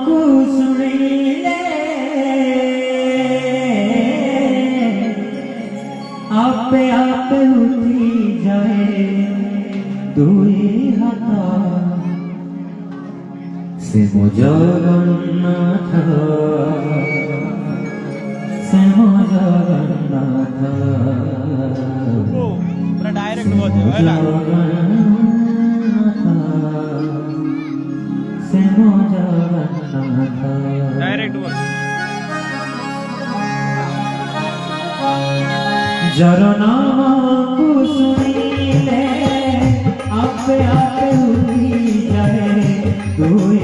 को सुनिले आपे आपे उठी जाए दुई हाथ से मो जगन्नाथ से मो जगन्नाथ पूरा डायरेक्ट बोल दे वाला से मो जगन्नाथ डायरेक्ट बोल जर नाम को सुनिले आपे आपे उठी जाए दुई